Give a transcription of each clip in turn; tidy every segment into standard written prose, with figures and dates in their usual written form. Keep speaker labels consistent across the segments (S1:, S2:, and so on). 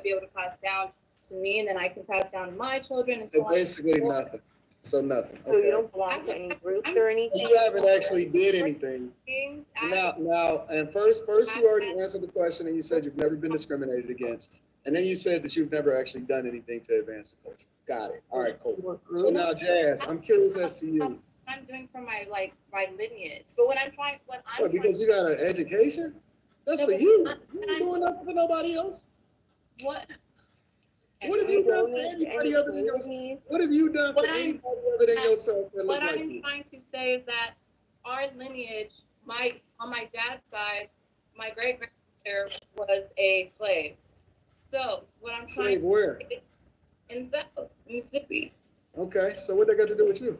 S1: be able to pass down to me, and then I can pass down to my children, and
S2: So
S1: so on.
S2: basically nothing. So nothing.
S3: So you
S2: Okay.
S3: don't belong to any groups or anything?
S2: You haven't actually did anything.
S1: Things
S2: Now, and first you already answered the question and you said you've never been discriminated against. And then you said that you've never actually done anything to advance the culture. Got it. All right, cool. So now, Jazz, I'm curious as to you.
S1: I'm doing for my lineage, but what I'm trying.
S2: Because you got an education? That's for you. You ain't doing nothing for nobody else.
S1: What?
S2: What have you done for anybody other than yourself? What have you done for anybody other than yourself?
S1: What I'm trying to say is that our lineage, on my dad's side, my great grandmother was a slave. So what I'm trying
S2: Slave where?
S1: In South Mississippi.
S2: Okay, so what they got to do with you?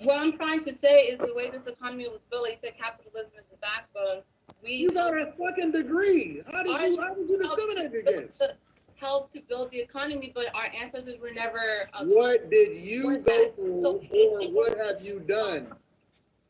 S1: What I'm trying to say is the way this economy was built. He said capitalism is the backbone.
S2: You got a fucking degree. How was you discriminated against?
S1: Help to build the economy, but our ancestors were never.
S2: What did you go through, or what have you done?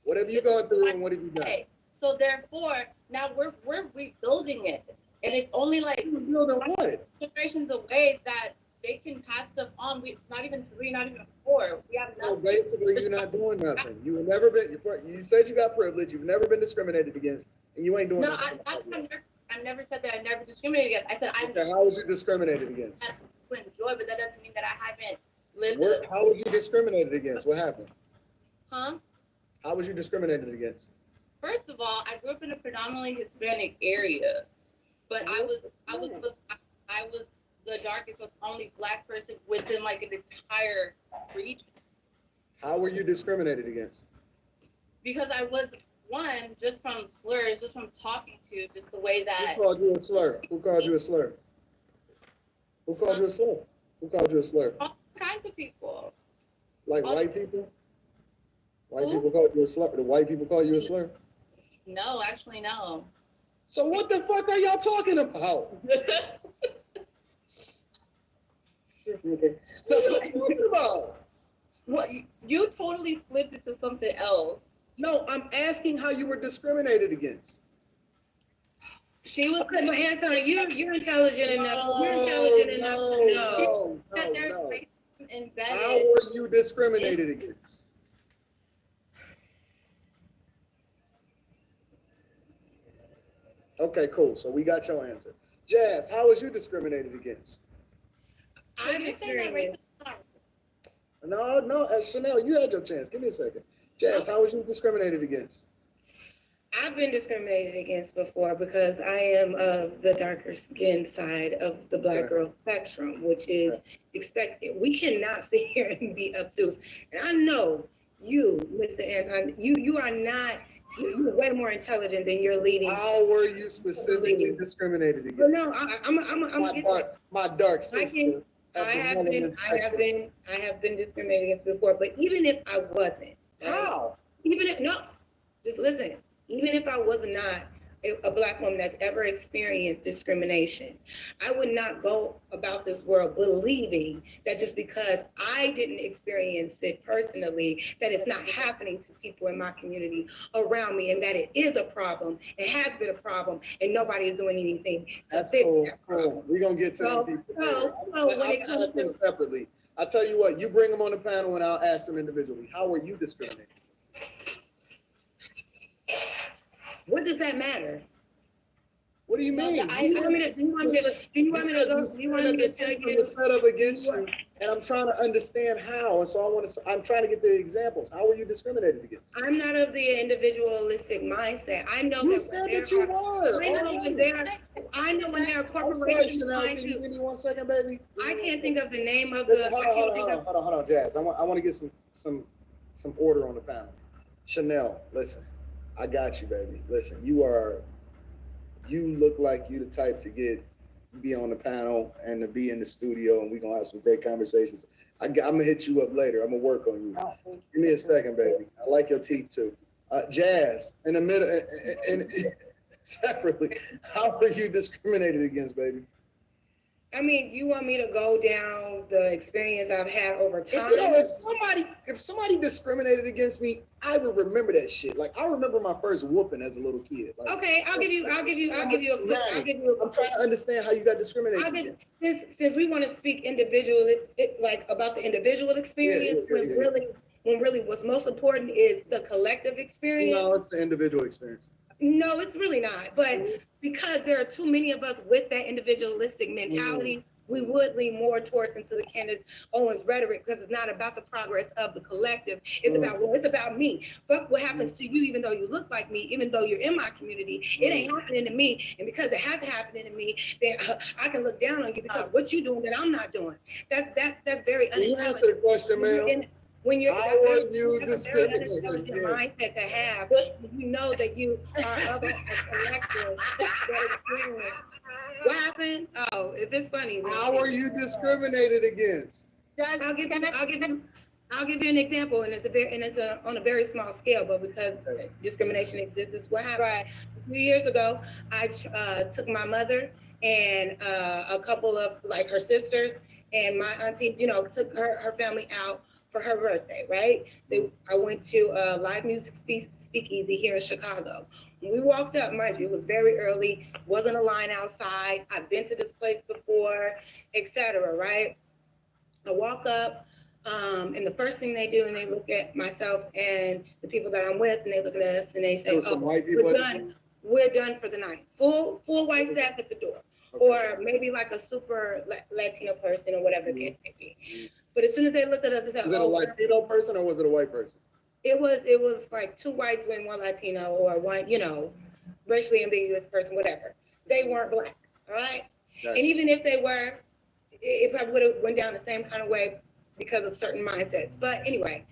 S2: What have you gone through, and what have you done?
S1: So therefore, now we're rebuilding it, and it's only like
S2: building what?
S1: Generations away that they can pass stuff on. We not even 3, not even 4. We have nothing.
S2: So basically, you're not doing nothing. You've never been. You said you got privilege. You've never been discriminated against, and you ain't doing nothing.
S1: I never said that I never discriminated against. I said
S2: Okay, how was you discriminated against?
S1: I enjoy, but that doesn't mean that I haven't lived.
S2: How was you discriminated against? What happened?
S1: Huh?
S2: How was you discriminated against?
S1: First of all, I grew up in a predominantly Hispanic area, but I was the darkest, or only Black person within like an entire region.
S2: How were you discriminated against?
S1: Because I was just from slurs, just from talking to, just the way that.
S2: Who called you a slur? Who called you a slur? Who called you a slur? Who called you a slur?
S1: All kinds of people.
S2: Like white people? White people called you a slur? The white people call you a slur?
S1: No, actually, no.
S2: So what the fuck are y'all talking about? So what are you talking about?
S1: What you totally flipped it to something else.
S2: No, I'm asking how you were discriminated against.
S1: She was.
S3: Okay, but Anton, you're intelligent enough. You're intelligent enough to know
S1: that there's racism embedded.
S2: How were you discriminated against? Okay, cool. So we got your answer. Jazz, how was you discriminated against?
S1: I'm experienced.
S2: No, Chanel, you had your chance. Give me a second. Jazz, how was you discriminated against?
S3: I've been discriminated against before because I am of the darker skin side of the Black girl spectrum, which is expected. We cannot sit here and be obtuse. And I know you, Mr. Anton, you are not. You're way more intelligent than you're leading.
S2: How were you specifically discriminated against?
S3: Well, no, I'm
S2: my dark sister.
S3: I have been discriminated against before, but even if I wasn't,
S2: how?
S3: Just listen. Even if I was not a Black woman that's ever experienced discrimination, I would not go about this world believing that just because I didn't experience it personally, that it's not happening to people in my community around me, and that it is a problem. It has been a problem, and nobody is doing anything to fix that problem.
S2: Cool. We're going to get to them people.
S3: When it comes
S2: to separately. I'll tell you what, you bring them on the panel and I'll ask them individually. How were you discriminated?
S3: What does that matter?
S2: What do you mean?
S3: Do you want me to tell you?
S2: The setup against you, and I'm trying to understand how. And so I'm trying to get the examples. How were you discriminated against?
S3: I'm not of the individualistic mindset. I know
S2: you said that you were.
S3: I know when there are corporations
S2: trying to. Give me 1 second, baby.
S3: I can't think of the name of
S2: Listen, hold on, Jazz. I want to get some order on the panel. Chanel, listen. I got you, baby. Listen, you look like you the type to be on the panel and to be in the studio, and we're gonna have some great conversations. I'm gonna hit you up later. I'm gonna work on you. Give me a second, baby. I like your teeth too. Jazz, in the middle, and separately, how were you discriminated against, baby?
S3: I mean, you want me to go down the experience I've had over time?
S2: If somebody discriminated against me, I would remember that shit. Like I remember my first whooping as a little kid. Like,
S3: Okay, I'll give you a quick.
S2: I'm trying to understand how you got discriminated against.
S3: Since we want to speak individual, like about the individual experience, when really what's most important is the collective experience.
S2: No, it's the individual experience.
S3: No, it's really not. But because there are too many of us with that individualistic mentality, we would lean more towards into the Candace Owens rhetoric because it's not about the progress of the collective. It's about, well, it's about me. Fuck what happens to you, even though you look like me, even though you're in my community. It ain't happening to me. And because it has happening to me, then I can look down on you because what you doing that I'm not doing. That's very
S2: Can you
S3: unintelligent.
S2: answer the question, man?
S3: When you're
S2: How are you
S3: that's a very unintelligent mindset to have, you know that you are of a collective that experience. What happened? Oh, if it's funny.
S2: How are you discriminated against?
S3: I'll give you an example, and it's on a very small scale, but because discrimination exists, this is what happened. Right. A few years ago, I took my mother and a couple of like her sisters and my auntie, took her family out for her birthday, right? I went to a live music speakeasy here in Chicago. When we walked up, mind you, it was very early, wasn't a line outside. I've been to this place before, etc. Right? I walk up, and the first thing they do, and they look at myself and the people that I'm with, and they look at us and they say, "Oh, we're done for the night." Full white staff at the door. Okay. Or maybe like a super Latino person or whatever the case may be. But as soon as they looked at us, they said,
S2: "Was it a Latino person or was it a white person?"
S3: It was like two whites and one Latino or one, racially ambiguous person, whatever. They weren't black, all right? Gotcha. And even if they were, it probably would have went down the same kind of way because of certain mindsets. But anyway,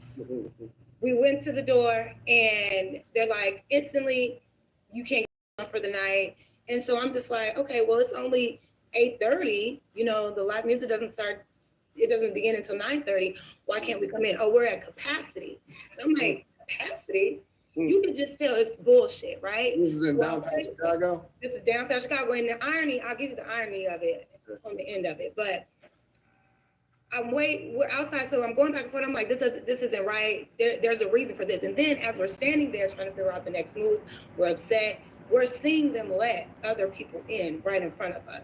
S3: we went to the door and they're like, instantly, you can't get on for the night. And so I'm just like, okay, well, it's only 8:30. The live music doesn't start. It doesn't begin until 9:30. Why can't we come in? Oh, we're at capacity. I'm like, capacity? You can just tell it's bullshit, right?
S2: This is in downtown Chicago?
S3: This is downtown Chicago. And the irony, I'll give you the irony of it on the end of it. But we're outside, so I'm going back and forth. I'm like, this isn't right. There's a reason for this. And then as we're standing there trying to figure out the next move, we're upset. We're seeing them let other people in right in front of us.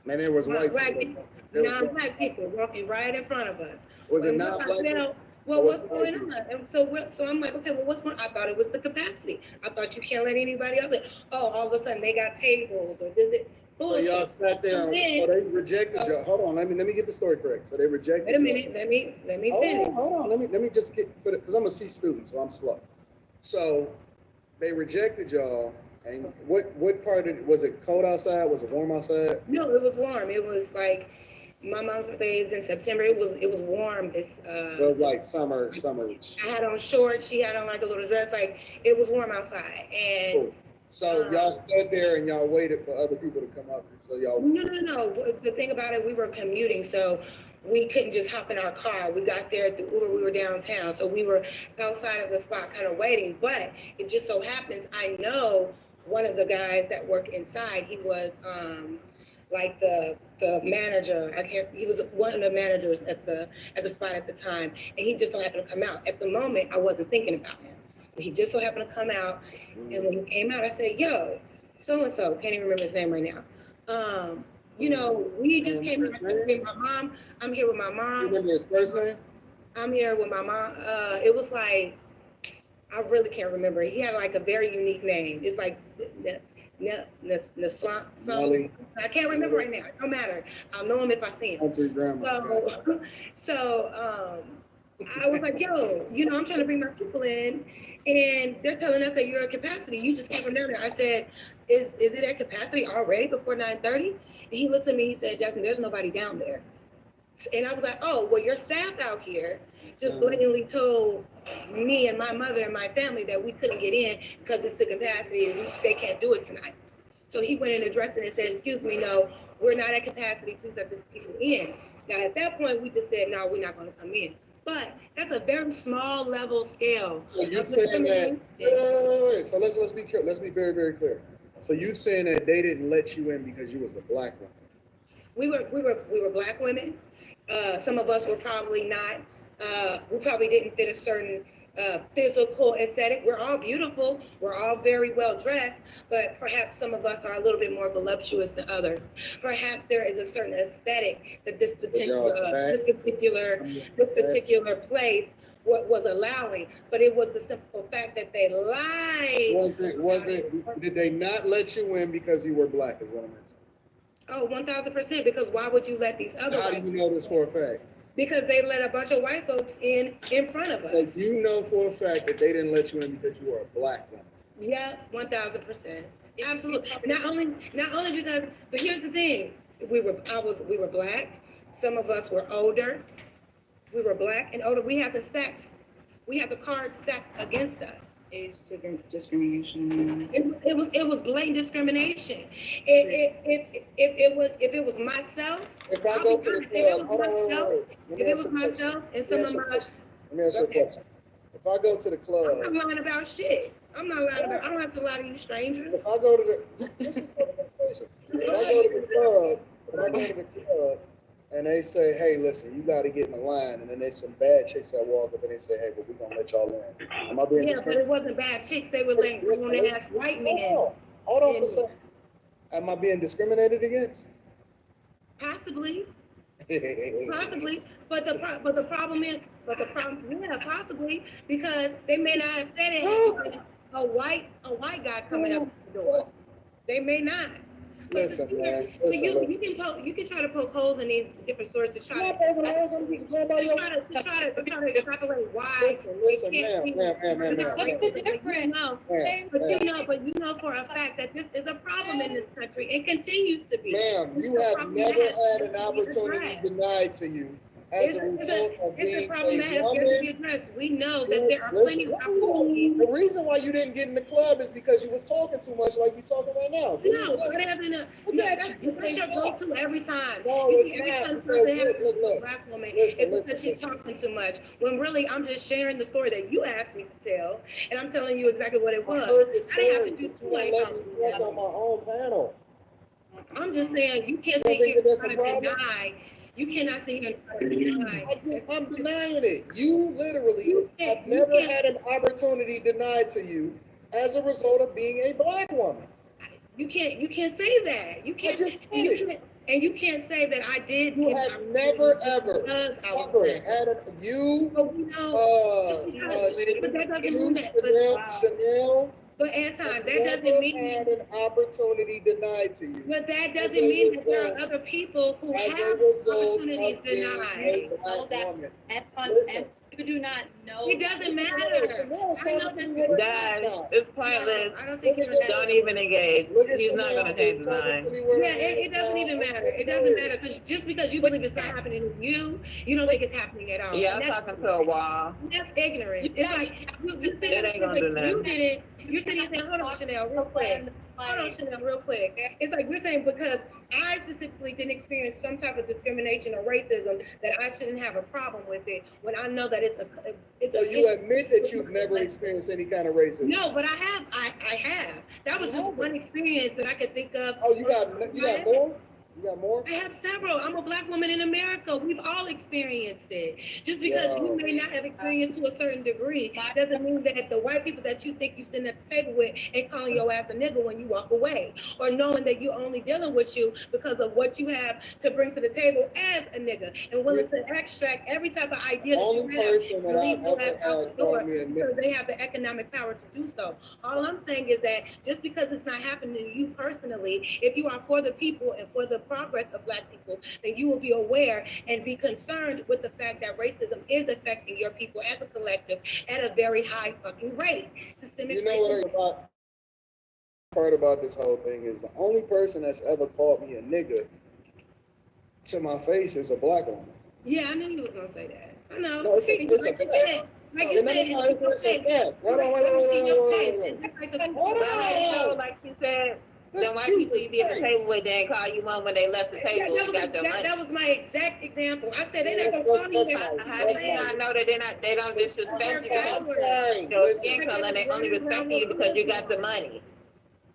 S2: Man, there was white
S3: people. Non-black people walking right in front of us.
S2: Was it non-black people?
S3: Well, what's going on? And so I'm like, okay, well, what's going on? I thought it was the capacity. I thought you can't let anybody else in. Oh, all of a sudden they got tables or does it? Bullshit.
S2: So y'all sat there, so they rejected you. Hold on, let me get the story correct. So they rejected.
S3: Wait a minute, let me finish.
S2: Hold on, let me just get, because I'm a C student, so I'm slow. So they rejected y'all. And what part of it, was it cold outside? Was it warm outside?
S3: No, it was warm. It was like, my mom's birthday is in September. It was warm.
S2: It was like summer.
S3: I had on shorts. She had on like a little dress. Like it was warm outside. And
S2: cool. So y'all stood there and y'all waited for other people to come up. And so y'all.
S3: No. The thing about it, we were commuting, so we couldn't just hop in our car. We got there through Uber. We were downtown, so we were outside of the spot, kind of waiting. But it just so happens I know one of the guys that work inside. He was like the manager. He was one of the managers at the spot at the time, and he just so happened to come out. At the moment, I wasn't thinking about him. But he just so happened to come out, and when he came out, I said, "Yo, so and so." Can't even remember his name right now. We just came here with my mom. I'm here with my mom.
S2: You remember his first name?
S3: I'm here with my mom. It was like, I really can't remember. He had like a very unique name. It's like Naslan. I can't remember right now. It don't matter. I'll know him if I see him. So I was like, yo, I'm trying to bring my people in, and they're telling us that you're at capacity. You just came from down there. I said, is it at capacity already before 9:30? And he looks at me, he said, Jasmine, there's nobody down there. And I was like, oh, well, your staff out here just blatantly told me and my mother and my family that we couldn't get in because it's to capacity and they can't do it tonight. So he went and addressed it and said, excuse me, no, we're not at capacity. Please let these people in. Now, at that point, we just said, no, we're not going to come in. But that's a very small level scale.
S2: So you're saying that, so let's be clear. Let's be very, very clear. So you saying that they didn't let you in because you was a black woman?
S3: We were black women. Some of us were probably not. We probably didn't fit a certain physical aesthetic. We're all beautiful. We're all very well dressed, but perhaps some of us are a little bit more voluptuous than others. Perhaps there is a certain aesthetic that this particular place was allowing, but it was the simple fact that they lied.
S2: Did they not let you in because you were black, is what I meant?
S3: Oh, 1,000%, because why would you let these other
S2: How do you know this for a fact?
S3: Because they let a bunch of white folks in front of us.
S2: But you know for a fact that they didn't let you in because you were a black woman.
S3: Yeah, 1,000%. Absolutely. Not only because, but here's the thing. We were black. Some of us were older. We were black and older. We have the cards stacked against us.
S4: Age discrimination.
S3: It was blatant discrimination. If it was myself,
S2: If I go to the club,
S3: if it was myself and some of my,
S2: let me ask you a question. If I go to the club,
S3: I'm not lying about shit. I'm not lying about. I don't have to lie to you, strangers.
S2: if I go to the, this is conversation. If I go to the club, and they say, hey, listen, you got to get in the line, and then there's some bad chicks that walk up and they say, hey, but we're going to let y'all in. Am I being
S3: Yeah, but it wasn't bad chicks. They were letting grown-ass white men.
S2: Hold on for a second. Am I being discriminated against?
S3: Possibly. Possibly. But the problem, yeah, possibly, because they may not have said it. A white guy coming up the door. They may not.
S2: Listen, man.
S3: You can try to poke holes in these different stories to try to extrapolate why.
S2: Listen, ma'am.
S1: What's the difference?
S3: But you know for a fact that this is a problem in this country and continues to be.
S2: Ma'am, you have never had an opportunity denied to you as a result of being a woman.
S3: We know that there are plenty of opportunities.
S2: The reason why you didn't get in the club is because you was talking too much like you're talking right now.
S3: That's your go-to every time.
S2: No, it's not, because look.
S3: Black woman,
S2: Listen,
S3: it's because she's talking too much. When really, I'm just sharing the story that you asked me to tell, and I'm telling you exactly what it was. I didn't have to do too much.
S2: Let me talk on my own panel.
S3: I'm just saying, you can't sit here and try to deny. You cannot sit here and try to deny.
S2: I'm denying it. You literally have never had an opportunity denied to you as a result of being a black woman.
S3: You can't say that. You can't.
S2: I just said it.
S3: And you can't say that I did.
S2: You have never ever had you.
S3: But we know. But that doesn't mean that.
S2: Chanel.
S3: But Anton, that doesn't mean
S2: had an opportunity denied to you.
S3: But that doesn't mean that there are other people who have opportunities denied.
S1: And you do not know.
S3: It doesn't matter.
S4: Guys, it's pointless.
S3: I don't think
S4: Don't even engage. He's not gonna change his mind.
S3: Yeah, it doesn't even matter. It doesn't matter because you believe it's not happening to you, you don't think it's happening at all.
S4: Yeah, I'm talking to a wall.
S3: That's ignorant. It's like you did it. You're sitting there saying, hold on, Chanel, real quick. It's like you're saying because I specifically didn't experience some type of discrimination or racism that I shouldn't have a problem with it when I know that
S2: So you admit that you've never experienced any kind of racism?
S3: No, but I have. I have. That was just one experience that I could think of.
S2: Oh, you got more? You got more?
S3: I have several. I'm a black woman in America. We've all experienced it. Just because you may not have experienced to a certain degree doesn't mean that the white people that you think you sitting at the table with ain't calling your ass a nigga when you walk away, or knowing that you're only dealing with you because of what you have to bring to the table as a nigga, and willing to extract every type of idea that you have
S2: that I've ever had call me a nigga.
S3: because they have the economic power to do so. All I'm saying is that just because it's not happening to you personally, if you are for the people and for the progress of black people, then you will be aware and be concerned with the fact that racism is affecting your people as a collective at a very high fucking rate. Systemic
S2: you know what part about this whole thing is the only person that's ever called me a nigga to my face is a black woman.
S3: Yeah, I knew you was gonna say that. I know.
S2: No, it's a fact.
S3: Like you said,
S4: Like you said, then white people you be at the table with, they call you one when they left the table and got their money.
S3: That was my exact example. I said they're not gonna call me that.
S4: How do you not know that they don't disrespect you? Your skin color, they only respect you because you got the money.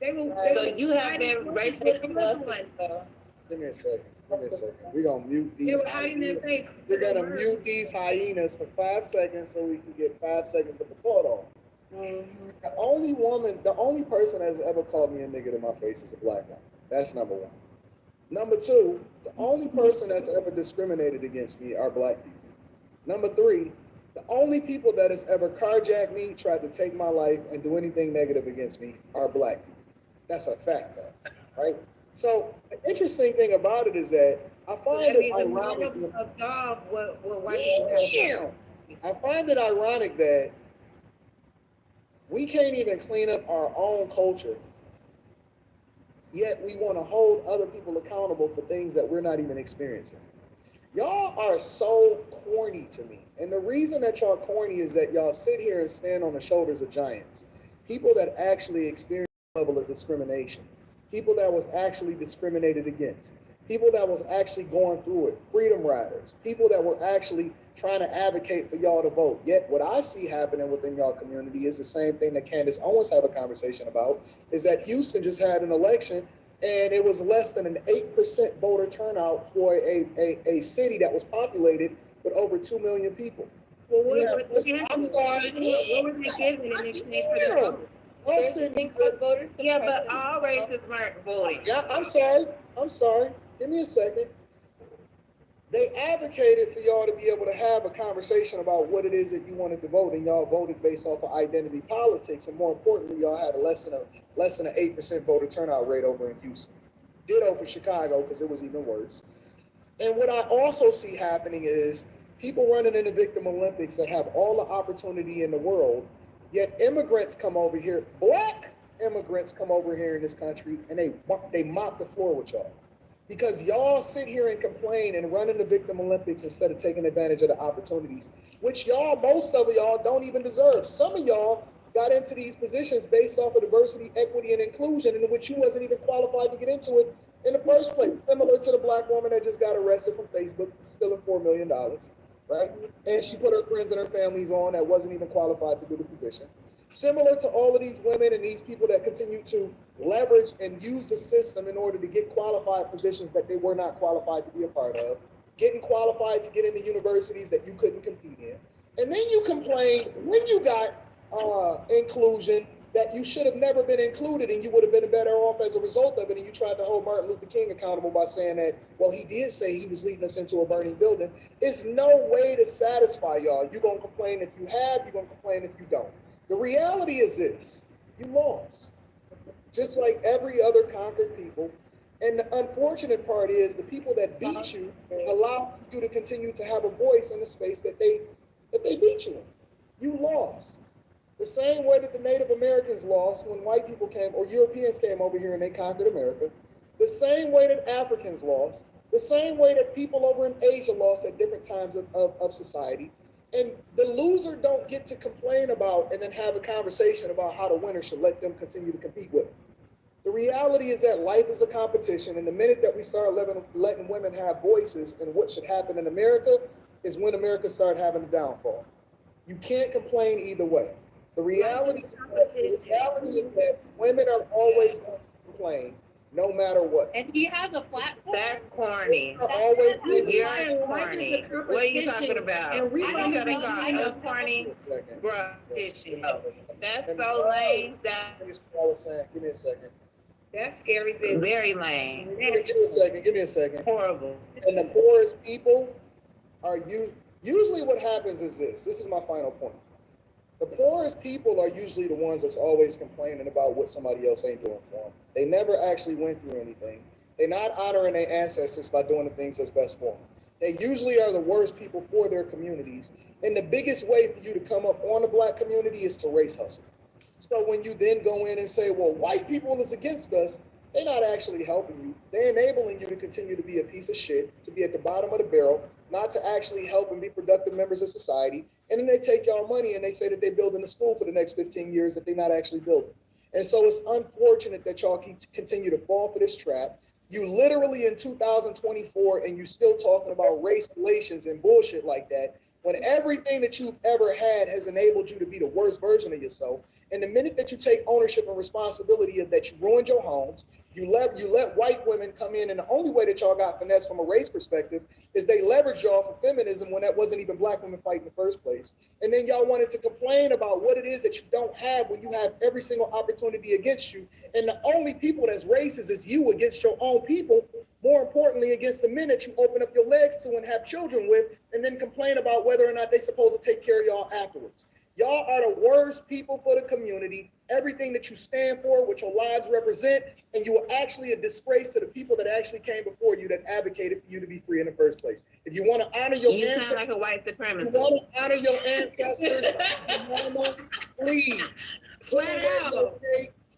S4: So you have been racially.
S2: Give me a second. Give me a second. We're gonna mute
S3: They
S2: these
S3: were hiding their
S2: hyenas.
S3: face.
S2: We're gonna mute these hyenas for 5 seconds so we can get 5 seconds of a photo. The only person that's ever called me a nigga to my face is a black woman. That's number one. Number two, the only person that's ever discriminated against me are black people. Number three, the only people that has ever carjacked me, tried to take my life, and do anything negative against me are black people. That's a fact, though, right? So the interesting thing about it is that I find it ironic. I find it ironic that we can't even clean up our own culture, yet we want to hold other people accountable for things that we're not even experiencing. Y'all are so corny to me. And the reason that y'all corny is that y'all sit here and stand on the shoulders of giants. People that actually experience a level of discrimination. People that was actually discriminated against. People that was actually going through it. Freedom riders. People that were actually trying to advocate for y'all to vote. Yet what I see happening within y'all community is the same thing that Candace Owens had a conversation about, is that Houston just had an election and it was less than an 8% voter turnout for a city that was populated with over 2 million people.
S3: Well,
S2: I'm sorry.
S3: What were they given in exchange for their vote?
S4: Yeah, but all races weren't voting.
S2: Yeah, I'm sorry. Give me a second. They advocated for y'all to be able to have a conversation about what it is that you wanted to vote, and y'all voted based off of identity politics, and more importantly, y'all had less than an 8% voter turnout rate over in Houston. Ditto for Chicago, because it was even worse. And what I also see happening is people running in the Victim Olympics that have all the opportunity in the world, yet immigrants come over here, black immigrants come over here in this country, and they mop the floor with y'all. Because y'all sit here and complain and run in the Victim Olympics instead of taking advantage of the opportunities, which most of y'all don't even deserve. Some of y'all got into these positions based off of diversity, equity, and inclusion, in which you wasn't even qualified to get into it in the first place. Similar to the black woman that just got arrested from Facebook, stealing $4 million, right? And she put her friends and her families on that wasn't even qualified to do the position. Similar to all of these women and these people that continue to leverage and use the system in order to get qualified positions that they were not qualified to be a part of, getting qualified to get into universities that you couldn't compete in. And then you complain when you got inclusion that you should have never been included and you would have been better off as a result of it, and you tried to hold Martin Luther King accountable by saying that, well, he did say he was leading us into a burning building. It's no way to satisfy y'all. You're going to complain if you have, you're going to complain if you don't. The reality is this: you lost, just like every other conquered people. And the unfortunate part is the people that beat you allow you to continue to have a voice in the space that they beat you in. You lost. The same way that the Native Americans lost when white people came, or Europeans came over here and they conquered America. The same way that Africans lost. The same way that people over in Asia lost at different times of society. And the loser don't get to complain about and then have a conversation about how the winner should let them continue to compete with them. The reality is that life is a competition, and the minute that we start letting women have voices in what should happen in America is when America started having a downfall. You can't complain either way. The reality is that women are always going to complain, no matter what.
S1: And he has a platform.
S4: That's corny.
S2: You're always
S4: You're corny. What are you talking about?
S3: And we
S4: You
S3: don't
S4: gotta
S3: know
S4: call
S3: how
S4: us
S3: to-
S4: corny, bruh. That's
S2: Let me-
S4: so lame. That's
S2: Here's what I was saying. Give me a second.
S3: That's scary business.
S4: very lame.
S2: Give me a second.
S4: Horrible.
S2: And the poorest people are usually what happens is this. This is my final point. The poorest people are usually the ones that's always complaining about what somebody else ain't doing for them. They never actually went through anything. They're not honoring their ancestors by doing the things that's best for them. They usually are the worst people for their communities. And the biggest way for you to come up on the black community is to race hustle. So when you then go in and say, well, white people is against us, they're not actually helping you. They're enabling you to continue to be a piece of shit, to be at the bottom of the barrel, not to actually help and be productive members of society. And then they take y'all money and they say that they're building a school for the next 15 years that they're not actually building. And so it's unfortunate that y'all continue to fall for this trap. You literally in 2024 and you still talking about race relations and bullshit like that, when everything that you've ever had has enabled you to be the worst version of yourself. And the minute that you take ownership and responsibility of that, you ruined your homes, You let white women come in, and the only way that y'all got finesse from a race perspective is they leveraged y'all for feminism when that wasn't even black women fighting in the first place. And then y'all wanted to complain about what it is that you don't have when you have every single opportunity against you. And the only people that's racist is you against your own people. More importantly, against the men that you open up your legs to and have children with, and then complain about whether or not they're supposed to take care of y'all afterwards. Y'all are the worst people for the community. Everything that you stand for, what your lives represent, and you are actually a disgrace to the people that actually came before you that advocated for you to be free in the first place. If you want to honor your
S4: You
S2: ancestors,
S4: sound like a white
S2: you
S4: supremacist.
S2: want to honor your ancestors, mama, please.
S3: Flat out.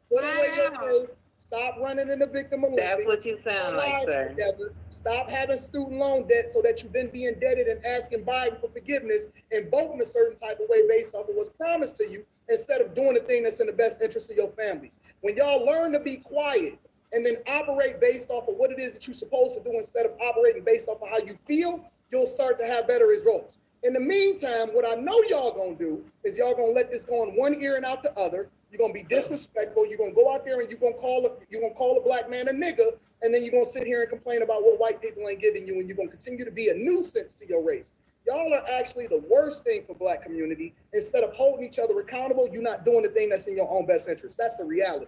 S2: Put away your faith. Stop running in the victim Olympics.
S4: That's what you sound like, sir.
S2: Together. Stop having student loan debt so that you then be indebted and asking Biden for forgiveness and voting a certain type of way based off of what's promised to you instead of doing the thing that's in the best interest of your families. When y'all learn to be quiet and then operate based off of what it is that you're supposed to do instead of operating based off of how you feel, you'll start to have better results. In the meantime, what I know y'all gonna do is y'all gonna let this go in one ear and out the other. You're gonna be disrespectful. You're gonna go out there and you're gonna call a black man a nigga, and then you're gonna sit here and complain about what white people ain't giving you, and you're gonna continue to be a nuisance to your race. Y'all are actually the worst thing for black community. Instead of holding each other accountable, you're not doing the thing that's in your own best interest. That's the reality.